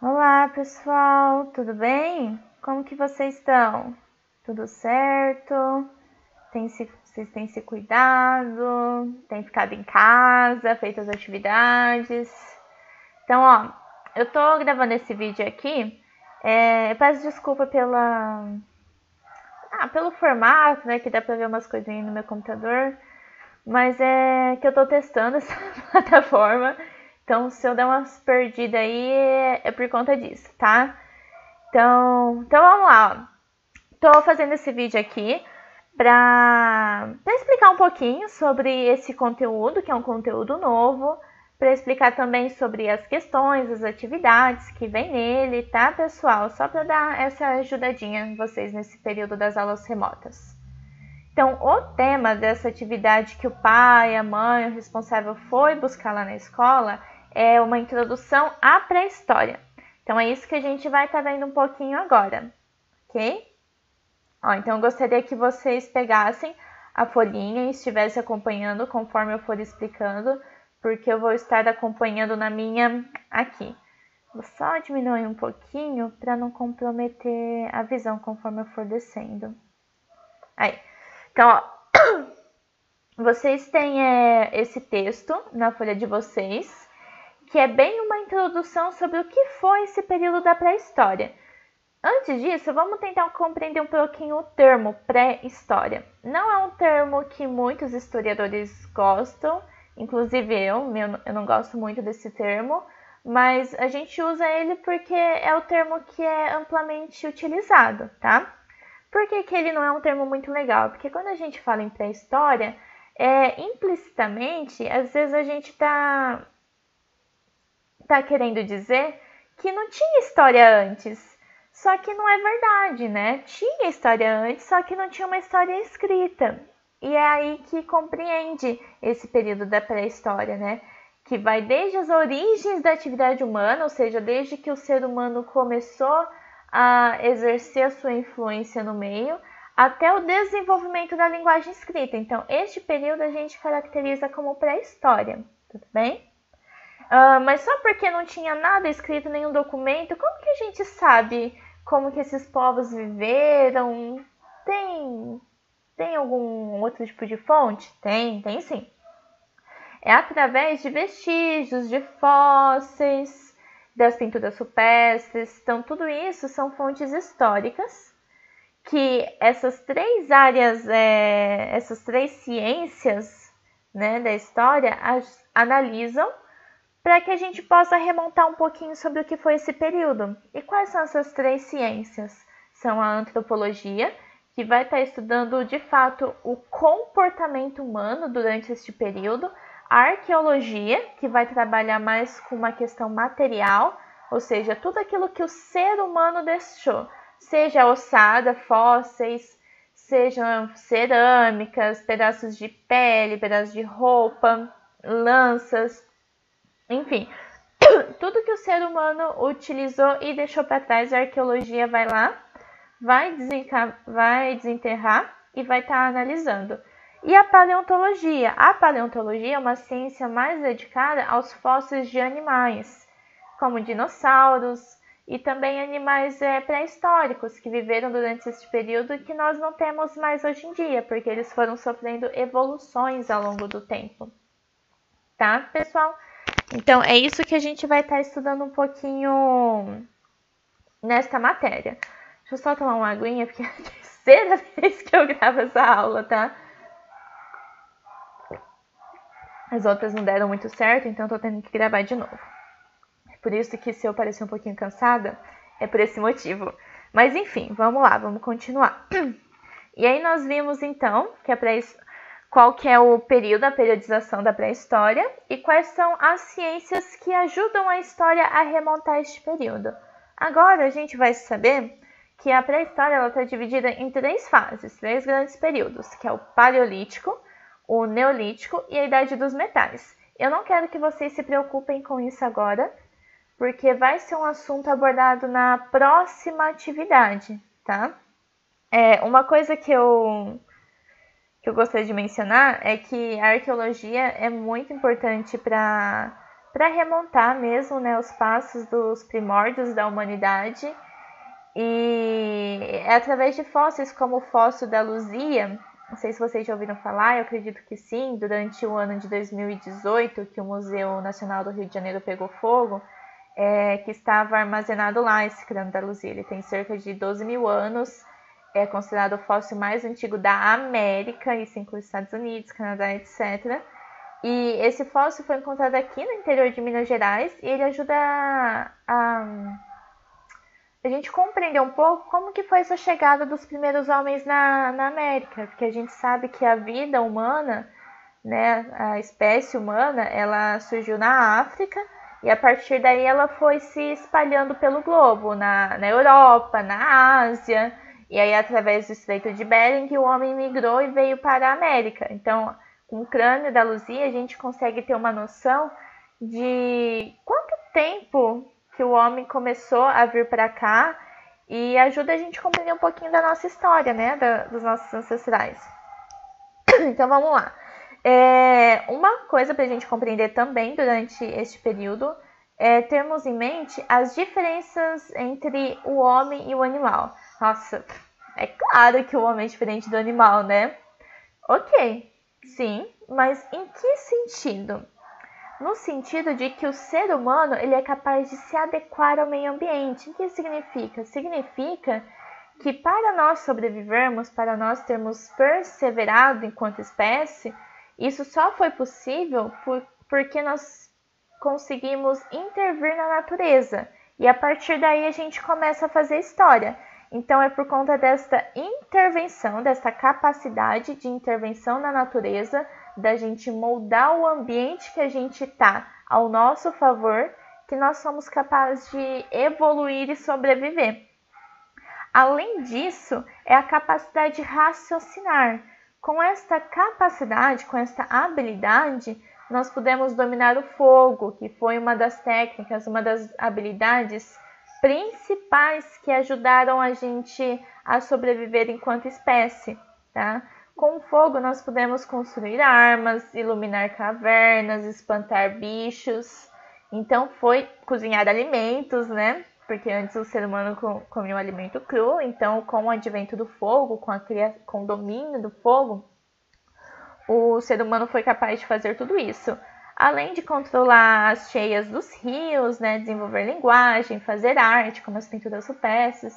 Olá, pessoal, tudo bem? Como que vocês estão? Tudo certo? Vocês têm se cuidado? Têm ficado em casa, feito as atividades? Então, eu tô gravando esse vídeo aqui. Eu peço desculpa pelo formato, né? Que dá pra ver umas coisinhas no meu computador. Mas é que eu tô testando essa plataforma. Então, se eu der umas perdidas aí, é por conta disso, tá? Então vamos lá. Tô fazendo esse vídeo aqui para explicar um pouquinho sobre esse conteúdo, que é um conteúdo novo, para explicar também sobre as questões, as atividades que vem nele, tá, pessoal? Só para dar essa ajudadinha em vocês nesse período das aulas remotas. Então, o tema dessa atividade que o pai, a mãe, o responsável foi buscar lá na escola é uma introdução à pré-história. Então, é isso que a gente vai estar vendo um pouquinho agora, ok? Então, eu gostaria que vocês pegassem a folhinha e estivessem acompanhando conforme eu for explicando, porque eu vou estar acompanhando na minha aqui. Vou só diminuir um pouquinho para não comprometer a visão conforme eu for descendo. Aí. Então, vocês têm esse texto na folha de vocês, que é bem uma introdução sobre o que foi esse período da pré-história. Antes disso, vamos tentar compreender um pouquinho o termo pré-história. Não é um termo que muitos historiadores gostam, inclusive eu não gosto muito desse termo, mas a gente usa ele porque é o termo que é amplamente utilizado, tá? Por que ele não é um termo muito legal? Porque quando a gente fala em pré-história, implicitamente, às vezes a gente tá querendo dizer que não tinha história antes. Só que não é verdade, né? Tinha história antes, só que não tinha uma história escrita. E é aí que compreende esse período da pré-história, né? Que vai desde as origens da atividade humana, ou seja, desde que o ser humano começou a exercer a sua influência no meio, até o desenvolvimento da linguagem escrita. Então, este período a gente caracteriza como pré-história, tudo bem? Mas só porque não tinha nada escrito, nenhum documento, como que a gente sabe como que esses povos viveram? Tem algum outro tipo de fonte? Tem sim. É através de vestígios, de fósseis, das pinturas rupestres. Então, tudo isso são fontes históricas que essas três áreas, essas três ciências, né, da história analisam para que a gente possa remontar um pouquinho sobre o que foi esse período. E quais são essas três ciências? São a antropologia, que vai estar estudando de fato o comportamento humano durante este período, a arqueologia, que vai trabalhar mais com uma questão material, ou seja, tudo aquilo que o ser humano deixou, seja ossada, fósseis, sejam cerâmicas, pedaços de pele, pedaços de roupa, lanças, enfim, tudo que o ser humano utilizou e deixou para trás, a arqueologia vai lá, vai desenterrar e vai estar analisando. E a paleontologia? A paleontologia é uma ciência mais dedicada aos fósseis de animais, como dinossauros e também animais pré-históricos que viveram durante esse período e que nós não temos mais hoje em dia, porque eles foram sofrendo evoluções ao longo do tempo. Tá, pessoal? Então, é isso que a gente vai estar estudando um pouquinho nesta matéria. Deixa eu só tomar uma aguinha, porque é a terceira vez que eu gravo essa aula, tá? As outras não deram muito certo, então eu tô tendo que gravar de novo. Por isso que se eu parecer um pouquinho cansada, é por esse motivo. Mas enfim, vamos lá, vamos continuar. E aí nós vimos então que qual que é o período, a periodização da pré-história e quais são as ciências que ajudam a história a remontar este período. Agora a gente vai saber que a pré-história está dividida em três fases, três grandes períodos, que é o Paleolítico, o Neolítico e a Idade dos Metais. Eu não quero que vocês se preocupem com isso agora, porque vai ser um assunto abordado na próxima atividade, tá? Uma coisa que eu gostaria de mencionar é que a arqueologia é muito importante para para remontar mesmo, né, os passos dos primórdios da humanidade. E é através de fósseis como o fóssil da Luzia, não sei se vocês já ouviram falar, eu acredito que sim, durante o ano de 2018, que o Museu Nacional do Rio de Janeiro pegou fogo, que estava armazenado lá esse crânio da Luzia. Ele tem cerca de 12 mil anos, é considerado o fóssil mais antigo da América, isso inclui Estados Unidos, Canadá, etc. E esse fóssil foi encontrado aqui no interior de Minas Gerais e ele ajuda a gente compreender um pouco como que foi essa chegada dos primeiros homens na América, porque a gente sabe que a vida humana, né, a espécie humana, ela surgiu na África e a partir daí ela foi se espalhando pelo globo, na Europa, na Ásia, e aí através do Estreito de Bering o homem migrou e veio para a América. Então, com o crânio da Luzia a gente consegue ter uma noção de quanto tempo que o homem começou a vir para cá e ajuda a gente a compreender um pouquinho da nossa história, né, dos nossos ancestrais. Então vamos lá. Uma coisa para a gente compreender também durante este período é termos em mente as diferenças entre o homem e o animal. Nossa, é claro que o homem é diferente do animal, né? Ok, sim, mas em que sentido? No sentido de que o ser humano ele é capaz de se adequar ao meio ambiente. O que significa? Significa que para nós sobrevivermos, para nós termos perseverado enquanto espécie, isso só foi possível porque nós conseguimos intervir na natureza. E a partir daí a gente começa a fazer história. Então é por conta desta intervenção, dessa capacidade de intervenção na natureza, da gente moldar o ambiente que a gente está ao nosso favor, que nós somos capazes de evoluir e sobreviver. Além disso, é a capacidade de raciocinar. Com esta capacidade, com esta habilidade, nós podemos dominar o fogo, que foi uma das técnicas, uma das habilidades principais que ajudaram a gente a sobreviver enquanto espécie, tá? Com o fogo nós podemos construir armas, iluminar cavernas, espantar bichos. Então foi cozinhar alimentos, né? Porque antes o ser humano comia um alimento cru, então com o advento do fogo, com o domínio do fogo, o ser humano foi capaz de fazer tudo isso. Além de controlar as cheias dos rios, né, desenvolver linguagem, fazer arte, como as pinturas rupestres.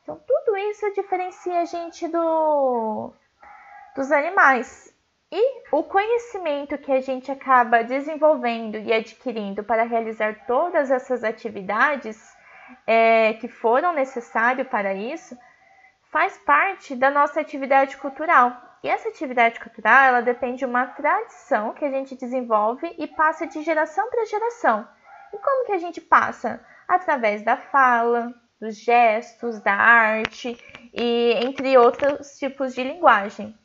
Então tudo isso diferencia a gente dos animais. E o conhecimento que a gente acaba desenvolvendo e adquirindo para realizar todas essas atividades que foram necessárias para isso, faz parte da nossa atividade cultural. E essa atividade cultural, ela depende de uma tradição que a gente desenvolve e passa de geração para geração. E como que a gente passa? Através da fala, dos gestos, da arte e entre outros tipos de linguagem.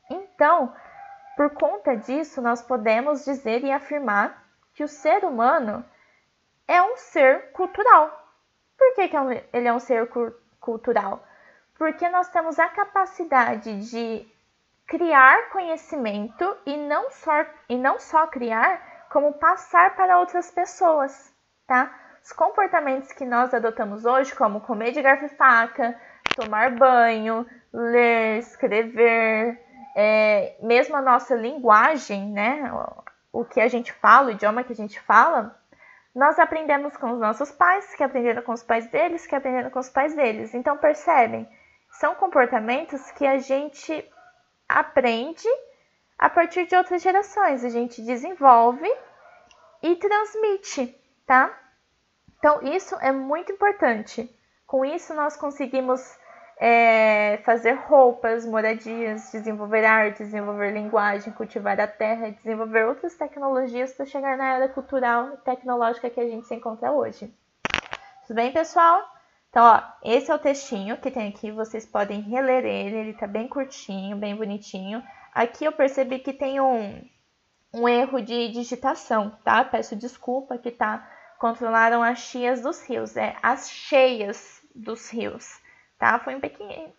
Então, por conta disso, nós podemos dizer e afirmar que o ser humano é um ser cultural. Por que ele é um ser cultural? Porque nós temos a capacidade de criar conhecimento e não só criar, como passar para outras pessoas, tá? Os comportamentos que nós adotamos hoje, como comer de garfo e faca, tomar banho, ler, escrever, mesmo a nossa linguagem, né? O que a gente fala, o idioma que a gente fala, nós aprendemos com os nossos pais, que aprenderam com os pais deles, que aprenderam com os pais deles. Então, percebem? São comportamentos que a gente aprende a partir de outras gerações. A gente desenvolve e transmite, tá? Então, isso é muito importante. Com isso, nós conseguimos fazer roupas, moradias, desenvolver arte, desenvolver linguagem, cultivar a terra, desenvolver outras tecnologias para chegar na era cultural e tecnológica que a gente se encontra hoje. Tudo bem, pessoal? Então, ó, esse é o textinho que tem aqui, vocês podem reler ele tá bem curtinho, bem bonitinho. Aqui eu percebi que tem um erro de digitação, tá? Peço desculpa que controlaram as cheias dos rios, as cheias dos rios. Tá? Foi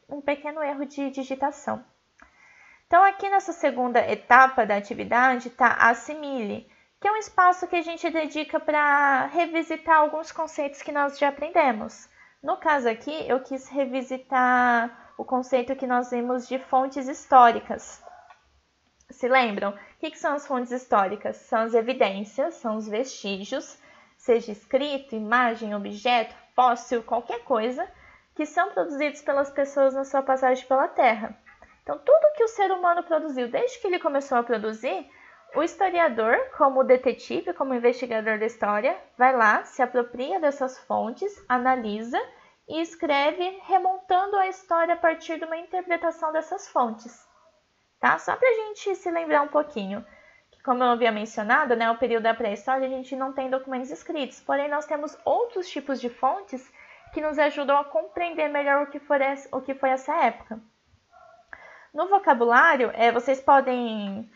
um pequeno erro de digitação. Então, aqui nessa segunda etapa da atividade, tá assimile, que é um espaço que a gente dedica para revisitar alguns conceitos que nós já aprendemos. No caso aqui, eu quis revisitar o conceito que nós vimos de fontes históricas. Se lembram? O que são as fontes históricas? São as evidências, são os vestígios, seja escrito, imagem, objeto, fóssil, qualquer coisa, que são produzidos pelas pessoas na sua passagem pela Terra. Então, tudo que o ser humano produziu desde que ele começou a produzir, o historiador, como detetive, como investigador da história, vai lá, se apropria dessas fontes, analisa e escreve remontando a história a partir de uma interpretação dessas fontes. Tá? Só para a gente se lembrar um pouquinho, que como eu havia mencionado, né, o período da pré-história a gente não tem documentos escritos, porém nós temos outros tipos de fontes que nos ajudam a compreender melhor o que foi essa época. No vocabulário, vocês podem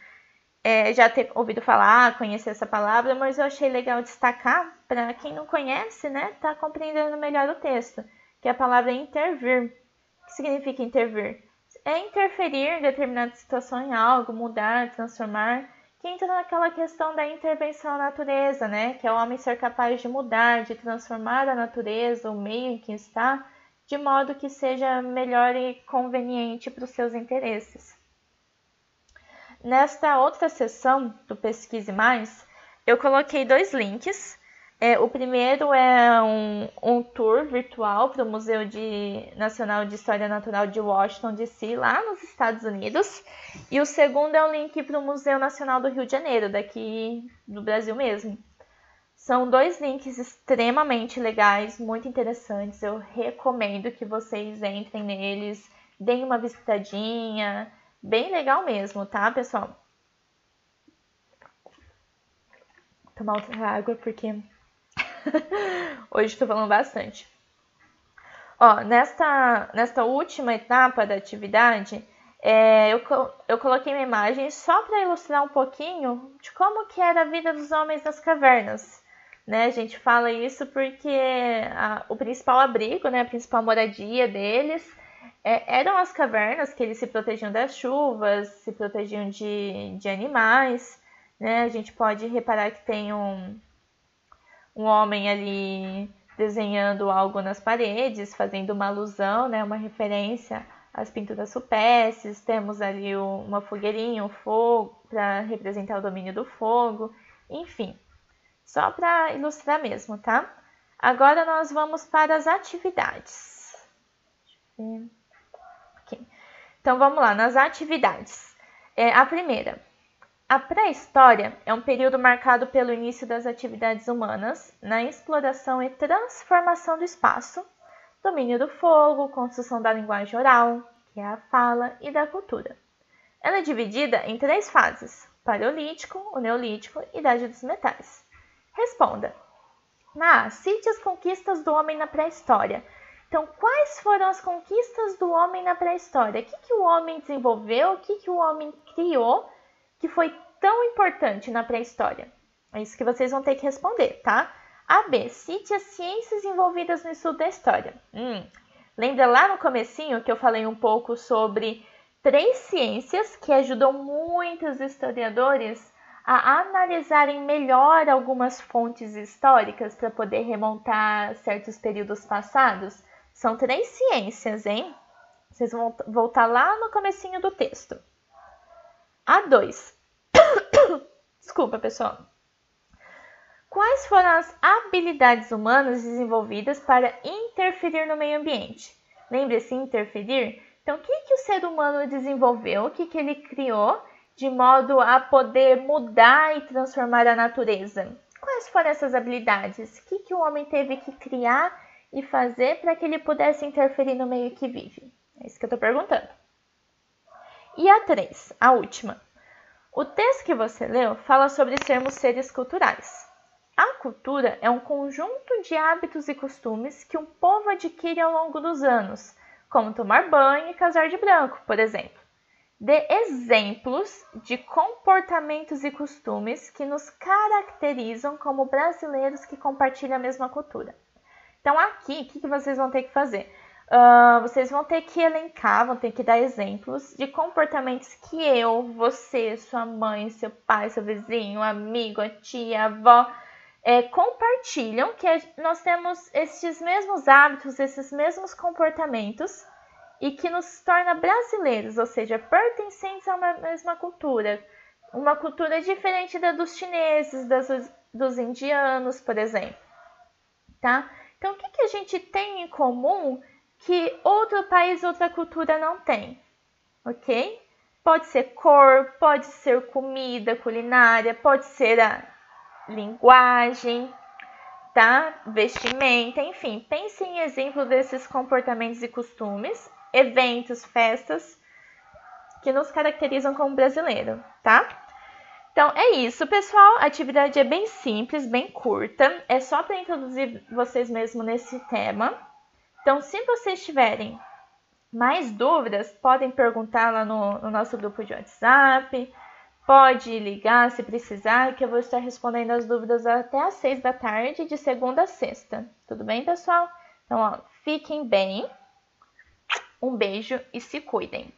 já ter ouvido falar, conhecer essa palavra, mas eu achei legal destacar, para quem não conhece, né, tá compreendendo melhor o texto, que é a palavra intervir. O que significa intervir? É interferir em determinada situação em algo, mudar, transformar, que entra naquela questão da intervenção à natureza, né? Que é o homem ser capaz de mudar, de transformar a natureza, o meio em que está, de modo que seja melhor e conveniente para os seus interesses. Nesta outra seção do Pesquise Mais, eu coloquei 2 links. O primeiro é um tour virtual para o Museu Nacional de História Natural de Washington, D.C., lá nos Estados Unidos. E o segundo é um link para o Museu Nacional do Rio de Janeiro, daqui do Brasil mesmo. São 2 links extremamente legais, muito interessantes. Eu recomendo que vocês entrem neles, deem uma visitadinha. Bem legal mesmo, tá, pessoal? Vou tomar outra água porque hoje estou falando bastante. Nesta última etapa da atividade, eu coloquei uma imagem só para ilustrar um pouquinho de como que era a vida dos homens nas cavernas. Né? A gente fala isso porque o principal abrigo, né, a principal moradia deles eram as cavernas, que eles se protegiam das chuvas, se protegiam de animais. Né? A gente pode reparar que tem um homem ali desenhando algo nas paredes, fazendo uma alusão, né, uma referência às pinturas rupestres. Temos ali uma fogueirinha, um fogo, para representar o domínio do fogo. Enfim, só para ilustrar mesmo, tá? Agora nós vamos para as atividades. Okay. Então vamos lá, nas atividades. A primeira. A pré-história é um período marcado pelo início das atividades humanas na exploração e transformação do espaço, domínio do fogo, construção da linguagem oral, que é a fala, e da cultura. Ela é dividida em 3 fases: Paleolítico, o Neolítico e Idade dos Metais. Responda. Cite as conquistas do homem na pré-história. Então, quais foram as conquistas do homem na pré-história? O que o homem desenvolveu? O que o homem criou que foi tão importante na pré-história? É isso que vocês vão ter que responder, tá? B. Cite as ciências envolvidas no estudo da história. Lembra lá no comecinho que eu falei um pouco sobre 3 ciências que ajudam muitos historiadores a analisarem melhor algumas fontes históricas para poder remontar certos períodos passados? São 3 ciências, hein? Vocês vão voltar lá no comecinho do texto. A2. Desculpa, pessoal. Quais foram as habilidades humanas desenvolvidas para interferir no meio ambiente? Lembre-se, interferir? Então, o que o ser humano desenvolveu? O que ele criou de modo a poder mudar e transformar a natureza? Quais foram essas habilidades? O que o homem teve que criar e fazer para que ele pudesse interferir no meio que vive? É isso que eu estou perguntando. E a 3, a última. O texto que você leu fala sobre sermos seres culturais. A cultura é um conjunto de hábitos e costumes que um povo adquire ao longo dos anos, como tomar banho e casar de branco, por exemplo. Dê exemplos de comportamentos e costumes que nos caracterizam como brasileiros que compartilham a mesma cultura. Então, aqui, o que vocês vão ter que fazer? vocês vão ter que elencar, vão ter que dar exemplos de comportamentos que eu, você, sua mãe, seu pai, seu vizinho, amigo, a tia, a avó compartilham, que nós temos esses mesmos hábitos, esses mesmos comportamentos e que nos torna brasileiros, ou seja, pertencentes a uma mesma cultura. Uma cultura diferente da dos chineses, dos indianos, por exemplo. Tá? Então, o que a gente tem em comum que outro país, outra cultura não tem, ok? Pode ser cor, pode ser comida, culinária, pode ser a linguagem, tá? Vestimenta, enfim. Pense em exemplo desses comportamentos e costumes, eventos, festas que nos caracterizam como brasileiro, tá? Então, é isso, pessoal. A atividade é bem simples, bem curta. É só para introduzir vocês mesmo nesse tema. Então, se vocês tiverem mais dúvidas, podem perguntar lá no nosso grupo de WhatsApp. Pode ligar se precisar, que eu vou estar respondendo as dúvidas até às 6 da tarde, de segunda a sexta. Tudo bem, pessoal? Então, fiquem bem. Um beijo e se cuidem.